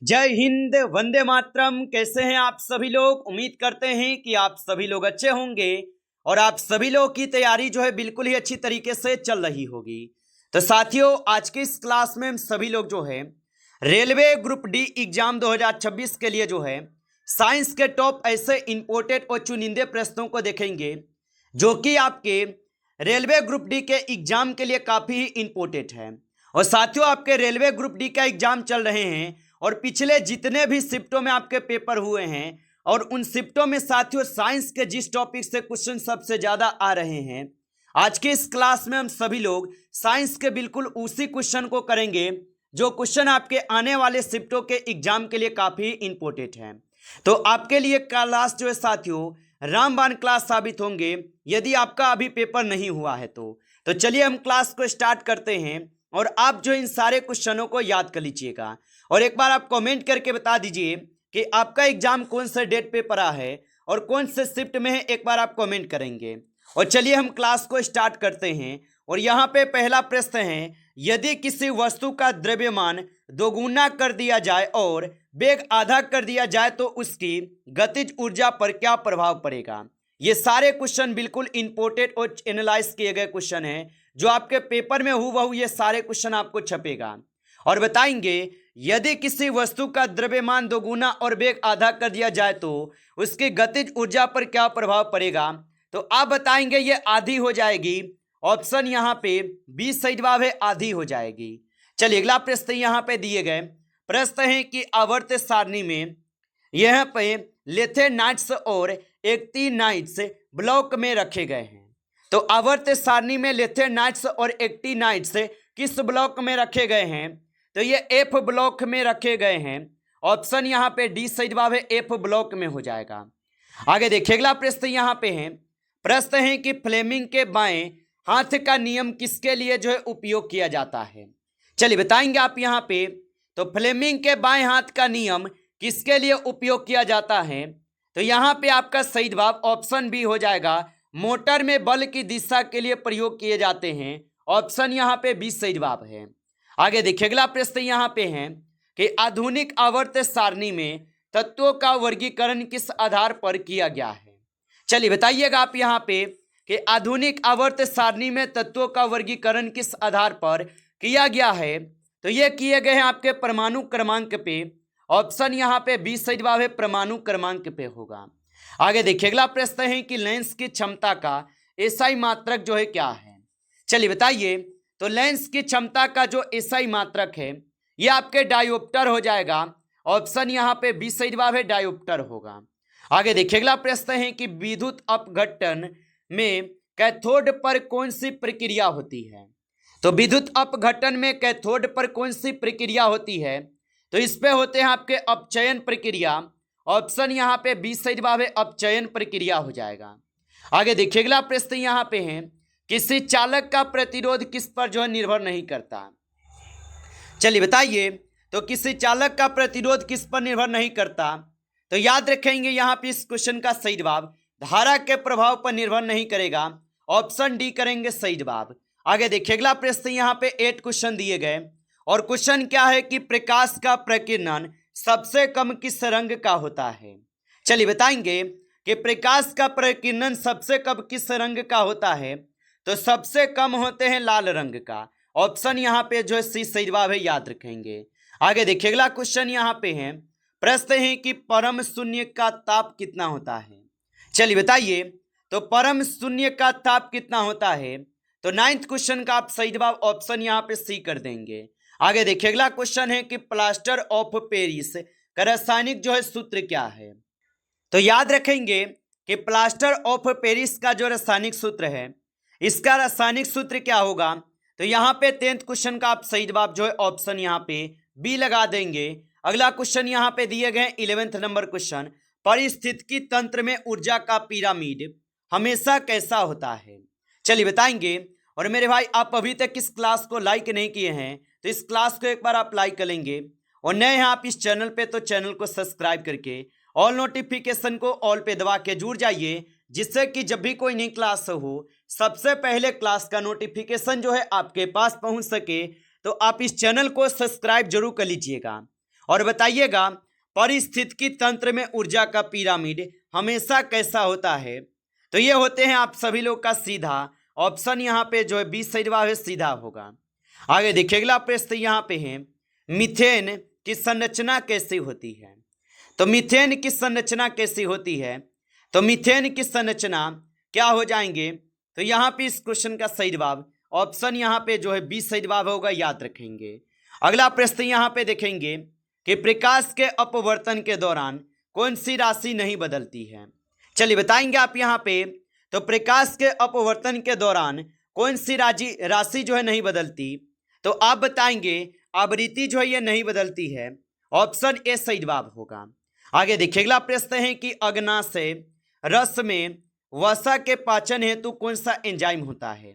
जय हिंद, वंदे मातरम। कैसे हैं आप सभी लोग? उम्मीद करते हैं कि आप सभी लोग अच्छे होंगे और आप सभी लोग की तैयारी जो है बिल्कुल ही अच्छी तरीके से चल रही होगी। तो साथियों, आज की इस क्लास में हम सभी लोग जो है रेलवे ग्रुप डी एग्जाम 2026 के लिए जो है साइंस के टॉप ऐसे इंपोर्टेंट और चुनिंदे प्रश्नों को देखेंगे जो कि आपके रेलवे ग्रुप डी के एग्जाम के लिए काफ़ी ही इंपोर्टेंट है। और साथियों, आपके रेलवे ग्रुप डी का एग्जाम चल रहे हैं और पिछले जितने भी शिफ्टों में आपके पेपर हुए हैं और उन शिफ्टों में साथियों साइंस के जिस टॉपिक से क्वेश्चन सबसे ज़्यादा आ रहे हैं, आज के इस क्लास में हम सभी लोग साइंस के बिल्कुल उसी क्वेश्चन को करेंगे जो क्वेश्चन आपके आने वाले शिफ्टों के एग्जाम के लिए काफ़ी इंपॉर्टेंट है। तो आपके लिए क्लास जो है साथियों रामबाण क्लास साबित होंगे यदि आपका अभी पेपर नहीं हुआ है तो चलिए हम क्लास को स्टार्ट करते हैं और आप जो इन सारे क्वेश्चनों को याद कर लीजिएगा और एक बार आप कमेंट करके बता दीजिए कि आपका एग्जाम कौन से डेट पे पड़ा है और कौन से शिफ्ट में है। एक बार आप कमेंट करेंगे और चलिए हम क्लास को स्टार्ट करते हैं। और यहाँ पे पहला प्रश्न है, यदि किसी वस्तु का द्रव्यमान दोगुना कर दिया जाए और वेग आधा कर दिया जाए तो उसकी गतिज ऊर्जा पर क्या प्रभाव पड़ेगा। ये सारे क्वेश्चन बिल्कुल इंपोर्टेंट और एनालाइज किए गए क्वेश्चन हैं जो आपके पेपर में हूबहू ये सारे क्वेश्चन आपको छपेगा और बताएंगे यदि किसी वस्तु का द्रव्यमान दोगुना और वेग आधा कर दिया जाए तो उसकी गतिज ऊर्जा पर क्या प्रभाव पड़ेगा। तो आप बताएंगे ये आधी हो जाएगी। ऑप्शन यहाँ पे बी सही जवाब है, आधी हो जाएगी। चलिए अगला प्रश्न यहाँ पे दिए गए प्रश्न है कि आवर्त सारणी में यहाँ पे लेथेनाइट्स और एक्टिनाइट्स ब्लॉक में रखे गए हैं। तो आवर्त सारणी में लेथेनाइट्स और एक्टिनाइट्स किस ब्लॉक में रखे गए हैं? तो ये एफ ब्लॉक में रखे गए हैं। ऑप्शन यहाँ पे डी सही जवाब है, एफ ब्लॉक में हो जाएगा। आगे देखिए अगला प्रश्न यहाँ पे है, प्रश्न है कि फ्लेमिंग के बाएं हाथ का नियम किसके लिए जो है उपयोग किया जाता है। चलिए बताएंगे आप यहाँ पे। तो फ्लेमिंग के बाएं हाथ का नियम किसके लिए उपयोग किया जाता है? तो यहाँ पे आपका सही जवाब ऑप्शन बी हो जाएगा, मोटर में बल की दिशा के लिए प्रयोग किए जाते हैं। ऑप्शन यहाँ पे बी सही जवाब है। आगे देखिए अगला प्रश्न यहाँ पे है कि आधुनिक आवर्त सारणी में तत्वों का वर्गीकरण किस आधार पर किया गया है। चलिए बताइएगा आप यहाँ पे कि आधुनिक आवर्त सारणी में तत्वों का वर्गीकरण किस आधार पर किया गया है। तो ये किए गए हैं आपके परमाणु क्रमांक पे। ऑप्शन यहाँ पे बी सही जवाब है, परमाणु क्रमांक पे होगा। आगे देखिए अगला प्रश्न है कि लेंस की क्षमता का एसआई मात्रक जो है क्या है। चलिए बताइए। तो लेंस की क्षमता का जो एसआई मात्रक है ये आपके डायोप्टर हो जाएगा। ऑप्शन यहाँ पे बी सही जवाब है, डायोप्टर होगा। आगे देखिए अगला प्रश्न है कि विद्युत अपघटन में कैथोड पर कौन सी प्रक्रिया होती है। तो विद्युत अपघटन में कैथोड पर कौन सी प्रक्रिया होती है? तो इस पे होते हैं आपके अपचयन प्रक्रिया। ऑप्शन यहाँ पे बी सही जवाब है, अपचयन प्रक्रिया हो जाएगा। आगे देखिए अगला प्रश्न यहाँ पे है, किसी चालक का प्रतिरोध किस पर जो है निर्भर नहीं करता। चलिए बताइए। तो किसी चालक का प्रतिरोध किस पर निर्भर नहीं करता। तो याद रखेंगे यहाँ पे इस क्वेश्चन का सही जवाब धारा के प्रभाव पर निर्भर नहीं करेगा। ऑप्शन डी करेंगे सही जवाब। आगे देखिए अगला प्रश्न यहाँ पे 8 क्वेश्चन दिए गए और क्वेश्चन क्या है कि प्रकाश का प्रकीर्णन सबसे कम किस रंग का होता है। चलिए बताएंगे कि प्रकाश का प्रकीर्णन सबसे कम किस रंग का होता है। तो सबसे कम होते हैं लाल रंग का। ऑप्शन यहाँ पे जो है सी सही जवाब है, याद रखेंगे। आगे देखिए अगला क्वेश्चन यहाँ पे है, प्रश्न है कि परम शून्य का ताप कितना होता है। चलिए बताइए। तो परम शून्य का ताप कितना होता है। तो 9th क्वेश्चन का आप सही जवाब ऑप्शन यहाँ पे सी कर देंगे। आगे देखिए अगला क्वेश्चन है कि प्लास्टर ऑफ पेरिस का रासायनिक जो है सूत्र क्या है। तो याद रखेंगे कि प्लास्टर ऑफ पेरिस का जो रासायनिक सूत्र है इसका रासायनिक सूत्र क्या होगा। तो यहाँ पे 10th क्वेश्चन का आप सही जवाब जो है ऑप्शन यहाँ पे बी लगा देंगे। अगला क्वेश्चन यहाँ पे दिए गए 11th नंबर क्वेश्चन, परिस्थितिकी तंत्र में ऊर्जा का पिरामिड हमेशा कैसा होता है। चलिए बताएंगे। और मेरे भाई आप अभी तक इस क्लास को लाइक नहीं किए हैं तो इस क्लास को एक बार आप लाइक कर लेंगे और नए हैं आप इस चैनल पे तो चैनल को सब्सक्राइब करके ऑल नोटिफिकेशन को ऑल पे दबा के जुड़ जाइए, जिससे कि जब भी कोई नई क्लास हो सबसे पहले क्लास का नोटिफिकेशन जो है आपके पास पहुंच सके। तो आप इस चैनल को सब्सक्राइब जरूर कर लीजिएगा और बताइएगा परिस्थितिकी तंत्र में ऊर्जा का पिरामिड हमेशा कैसा होता है? तो ये होते हैं आप सभी लोग का सीधा। ऑप्शन यहाँ पे जो है 20 सही जवाब है, सीधा होगा। आगे देखिए अगला प्रश्न यहाँ पे है, मीथेन की संरचना कैसी होती है? तो मीथेन की संरचना कैसी होती है? तो मीथेन की संरचना क्या हो जाएंगे? तो यहाँ पे इस क्वेश्चन का सही जवाब ऑप्शन यहाँ पे जो है 20 सही जवाब होगा, याद रखेंगे। अगला प्रश्न यहाँ पे देखेंगे कि प्रकाश के अपवर्तन के दौरान कौन सी राशि नहीं बदलती है? चलिए बताएंगे आप यहाँ पे। तो प्रकाश के अपवर्तन के दौरान कौन सी राशि जो है नहीं बदलती? तो आप बताएंगे आवृत्ति जो है ये नहीं बदलती है। ऑप्शन ए सही जवाब होगा। आगे देखिए अगला प्रश्न है कि अग्नाशय रस में वसा के पाचन हेतु कौन सा एंजाइम होता है?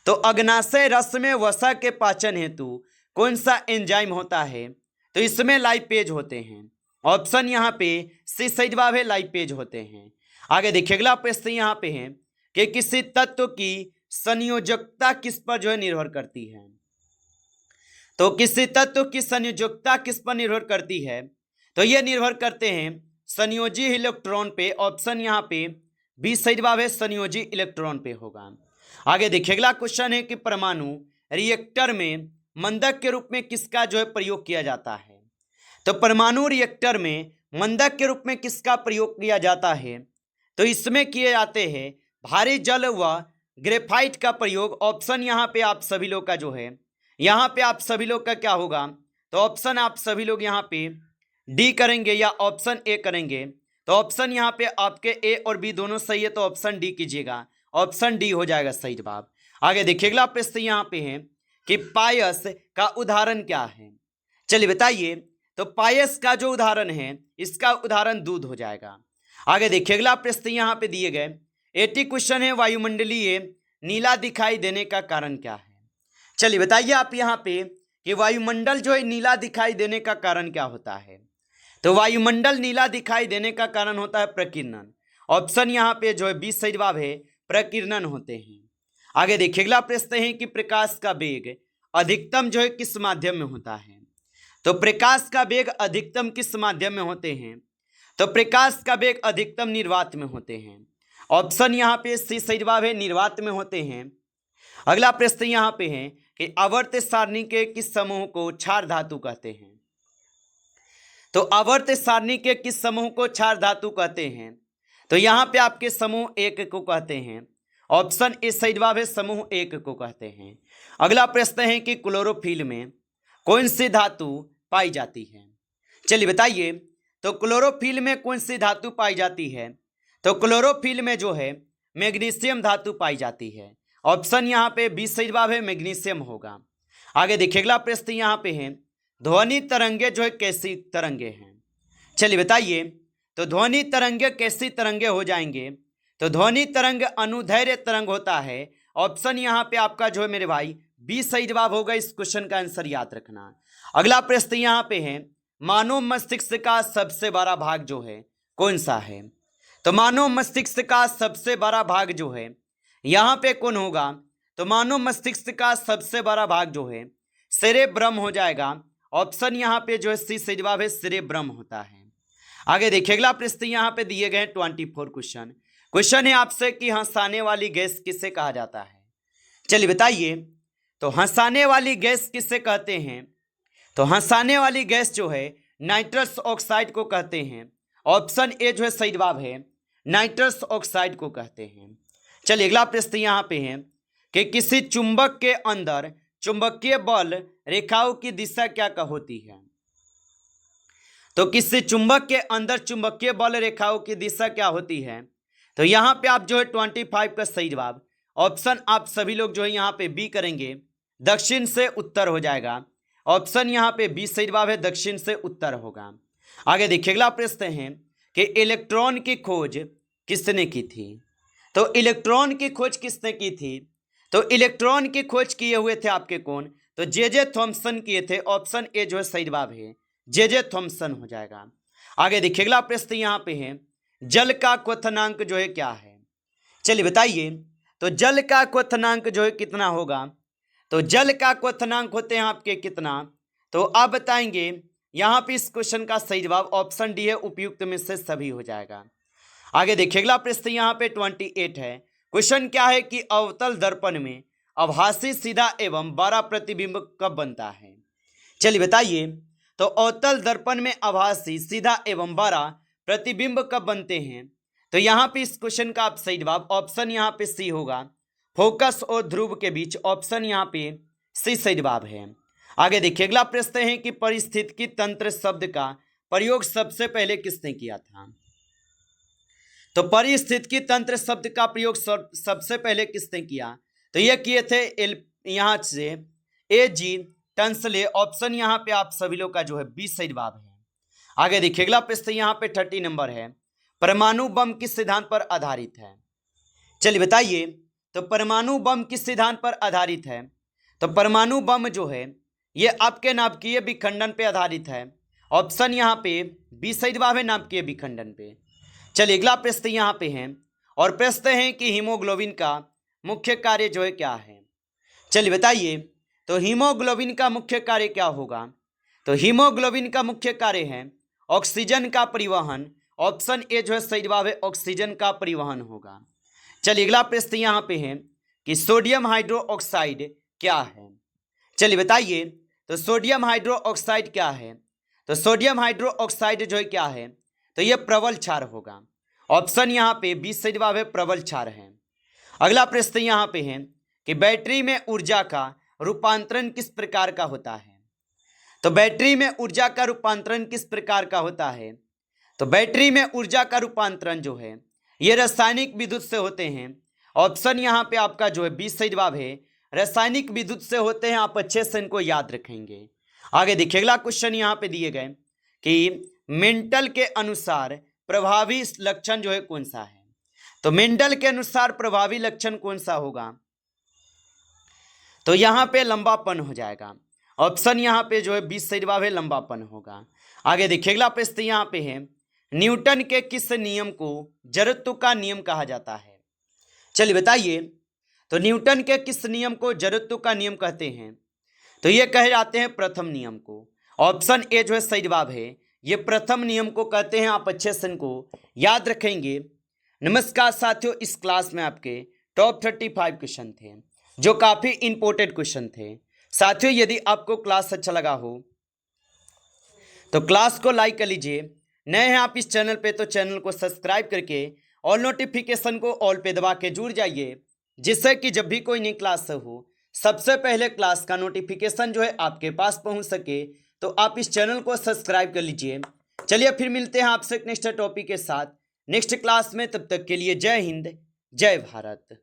तो अग्नाशय रस में वसा के पाचन हेतु कौन सा एंजाइम होता है? तो इसमें लाइपेज होते हैं। ऑप्शन यहाँ पे सी सही जवाब है, लाइपेज होते हैं। आगे देखिए अगला प्रश्न यहाँ पे है कि किसी तत्व की संयोजकता किस पर जो है निर्भर करती है? तो किसी तत्व की संयोजकता किस पर निर्भर करती है? तो ये निर्भर करते हैं संयोजी इलेक्ट्रॉन पे। ऑप्शन यहाँ पे 20 सही जवाब है, संयोजी इलेक्ट्रॉन पे होगा। आगे देखिए अगला क्वेश्चन है कि परमाणु रिएक्टर में मंदक के रूप में किसका जो है प्रयोग किया जाता है? तो परमाणु रिएक्टर में मंदक के रूप में किसका प्रयोग किया जाता है? तो इसमें किए जाते हैं भारी जल व ग्रेफाइट का प्रयोग। ऑप्शन यहाँ पे आप सभी लोग का जो है, यहाँ पे आप सभी लोग का क्या होगा? तो ऑप्शन आप सभी लोग यहाँ पे डी करेंगे या ऑप्शन ए करेंगे? तो ऑप्शन यहाँ पे आपके ए और बी दोनों सही है, तो ऑप्शन डी कीजिएगा। ऑप्शन डी हो जाएगा सही जवाब। आगे देखिए अगला प्रश्न यहाँ पे है कि पायस का उदाहरण क्या है? चलिए बताइए। तो पायस का जो उदाहरण है, इसका उदाहरण दूध हो जाएगा। आगे देखिए अगला प्रश्न यहाँ पे दिए गए 80 क्वेश्चन है, वायुमंडलीय नीला दिखाई देने का कारण क्या है? चलिए बताइए आप यहाँ पे कि वायुमंडल जो है नीला दिखाई देने का कारण क्या होता है? तो वायुमंडल नीला दिखाई देने का कारण होता है प्रकीर्णन। ऑप्शन यहाँ पे जो है 20 सही जवाब है, प्रकीर्णन होते हैं। आगे देखिए अगला प्रश्न है कि प्रकाश का वेग अधिकतम जो है किस माध्यम में होता है? तो प्रकाश का वेग अधिकतम किस माध्यम में होते हैं? तो प्रकाश का वेग अधिकतम निर्वात में होते हैं। ऑप्शन यहाँ पे सी सही जवाब है, निर्वात में होते हैं। अगला प्रश्न यहाँ पे है कि आवर्त सारणी के किस समूह को क्षार धातु कहते हैं? तो आवर्त सारणी के किस समूह को क्षार धातु कहते हैं? तो यहाँ पे आपके समूह एक को कहते हैं। ऑप्शन ए सही जवाब है, समूह एक को कहते हैं। अगला प्रश्न है कि क्लोरोफिल में कौन सी धातु पाई जाती है? चलिए बताइए। तो क्लोरोफिल में कौन सी धातु पाई जाती है? तो क्लोरोफिल में जो है मैग्नीशियम धातु पाई जाती है। ऑप्शन यहाँ पे 20 सही जवाब है, मैग्नीशियम होगा। आगे देखिए अगला प्रश्न यहाँ पे है ध्वनि तरंगे जो है कैसी तरंगे हैं? चलिए बताइए। तो ध्वनि तरंगे कैसी तरंगे हो जाएंगे? तो ध्वनि तरंग अनुदैर्घ्य तरंग होता है। ऑप्शन यहाँ पे आपका जो है मेरे भाई 20 सही जवाब होगा। इस क्वेश्चन का आंसर याद रखना। अगला प्रश्न यहाँ पे है मानव मस्तिष्क का सबसे बड़ा भाग जो है कौन सा है? तो मानव मस्तिष्क का सबसे बड़ा भाग जो है यहाँ पे कौन होगा? तो मानव मस्तिष्क का सबसे बड़ा भाग जो है सेरेब्रम हो जाएगा। ऑप्शन यहाँ पे जो है सी सही जवाब है, सेरेब्रम होता है। आगे देखिए अगला प्रश्न यहाँ पे दिए गए 24 क्वेश्चन है आपसे कि हंसाने वाली गैस किसे कहा जाता है? चलिए बताइए। तो हंसाने वाली गैस किसे कहते हैं? तो हंसाने वाली गैस जो है नाइट्रस ऑक्साइड को कहते हैं। ऑप्शन ए जो है सही जवाब है, नाइट्रस ऑक्साइड को कहते हैं। चलिए अगला प्रश्न यहाँ पे है कि किसी चुंबक के अंदर चुंबकीय बल रेखाओं की दिशा क्या होती है? तो किसी चुंबक के अंदर चुंबकीय बल रेखाओं की दिशा क्या होती है? तो यहाँ पे आप जो है 25 का सही जवाब ऑप्शन आप सभी लोग जो है यहाँ पे बी करेंगे, दक्षिण से उत्तर हो जाएगा। ऑप्शन यहाँ पे 20 सही जवाब है, दक्षिण से उत्तर होगा। आगे देखिए अगला प्रश्न है कि इलेक्ट्रॉन की खोज किसने की थी? तो इलेक्ट्रॉन की खोज किसने की थी? तो इलेक्ट्रॉन की खोज किए हुए थे आपके कौन? तो जे थॉमसन किए थे। ऑप्शन ए जो है सही जवाब है, जे थॉमसन हो जाएगा। आगे देखिए अगला प्रश्न यहाँ पे है जल का क्वथनांक जो है क्या है? चलिए बताइए। तो जल का क्वथनांक जो है कितना होगा? तो जल का क्वथनांक होते हैं आपके कितना? तो आप बताएंगे यहाँ पे इस क्वेश्चन का सही जवाब ऑप्शन डी है, उपयुक्त में से सभी हो जाएगा। आगे देखिए अगला प्रश्न यहाँ पे 28 है। क्वेश्चन क्या है कि अवतल दर्पण में आभासी सीधा एवं बड़ा प्रतिबिंब कब बनता है? चलिए बताइए। तो अवतल दर्पण में आभासी सीधा एवं बड़ा प्रतिबिंब कब बनते हैं? तो यहाँ पे इस क्वेश्चन का आप सही जवाब ऑप्शन यहाँ पे सी होगा, फोकस और ध्रुव के बीच, ऑप्शन यहाँ पे सी सही जवाब है। आगे देखिए अगला प्रश्न है कि परिस्थितिकी तंत्र शब्द का प्रयोग सबसे पहले किसने किया था? तो परिस्थितिकी तंत्र शब्द का प्रयोग सबसे पहले किसने किया? तो ये किए थे यहाँ से A.G. टंसले, ऑप्शन यहाँ पे आप सभी लोग का जो है 20 सही जवाब है। आगे देखिए अगला प्रश्न यहाँ पे 30 नंबर है। परमाणु बम किस सिद्धांत पर आधारित है? चलिए बताइए। तो परमाणु बम किस सिद्धांत पर आधारित है? तो परमाणु बम जो है ये आपके नाभिकीय विखंडन पे आधारित है, ऑप्शन यहाँ पे 20 सही जवाब है, नाभिकीय विखंडन पे। चलिए अगला प्रश्न यहाँ पे है और प्रश्न है कि हीमोग्लोबिन का मुख्य कार्य जो है क्या है? चलिए बताइए। तो हीमोग्लोबिन का मुख्य कार्य क्या होगा? तो हीमोग्लोबिन का मुख्य कार्य है ऑक्सीजन का परिवहन, ऑप्शन ए जो है सही जवाब है, ऑक्सीजन का परिवहन होगा। चलिए अगला प्रश्न यहाँ पे है कि सोडियम हाइड्रोक्साइड क्या है? चलिए बताइए। तो सोडियम हाइड्रोक्साइड क्या है? तो सोडियम हाइड्रोक्साइड जो है क्या है? तो ये प्रबल क्षार होगा, ऑप्शन यहाँ पे 20 सही जवाब है, प्रबल क्षार है। अगला प्रश्न यहाँ पे है कि बैटरी में ऊर्जा का रूपांतरण किस प्रकार का होता है? तो बैटरी में ऊर्जा का रूपांतरण किस प्रकार का होता है? तो बैटरी में ऊर्जा का रूपांतरण जो है ये रासायनिक विद्युत से होते हैं, ऑप्शन यहाँ पे आपका जो है 20 सही जवाब है, रासायनिक विद्युत से होते हैं। आप अच्छे से इनको याद रखेंगे। आगे देखिए अगला क्वेश्चन यहाँ पे दिए गए कि मेंटल के अनुसार प्रभावी लक्षण जो है कौन सा है? तो मेंटल के अनुसार प्रभावी लक्षण कौन सा होगा? तो यहाँ पे लंबापन हो जाएगा, ऑप्शन यहाँ पे जो है 20 सही जवाब है, लंबापन होगा। आगे देखिए अगला प्रश्न यहाँ पे है न्यूटन के किस नियम को जड़त्व का नियम कहा जाता है? चलिए बताइए। तो न्यूटन के किस नियम को जड़त्व का नियम कहते हैं? तो ये कहे जाते हैं प्रथम नियम को, ऑप्शन ए जो है सही जवाब है, ये प्रथम नियम को कहते हैं। आप अच्छे से इनको याद रखेंगे। नमस्कार साथियों, इस क्लास में आपके टॉप 35 क्वेश्चन थे जो काफ़ी इंपॉर्टेंट क्वेश्चन थे। साथियों यदि आपको क्लास अच्छा लगा हो तो क्लास को लाइक कर लीजिए। नए हैं आप इस चैनल पे तो चैनल को सब्सक्राइब करके और नोटिफिकेशन को ऑल पे दबा के जुड़ जाइए, जिससे कि जब भी कोई नई क्लास हो सबसे पहले क्लास का नोटिफिकेशन जो है आपके पास पहुंच सके। तो आप इस चैनल को सब्सक्राइब कर लीजिए। चलिए फिर मिलते हैं आपसे नेक्स्ट टॉपिक के साथ नेक्स्ट क्लास में। तब तक के लिए जय हिंद, जय भारत।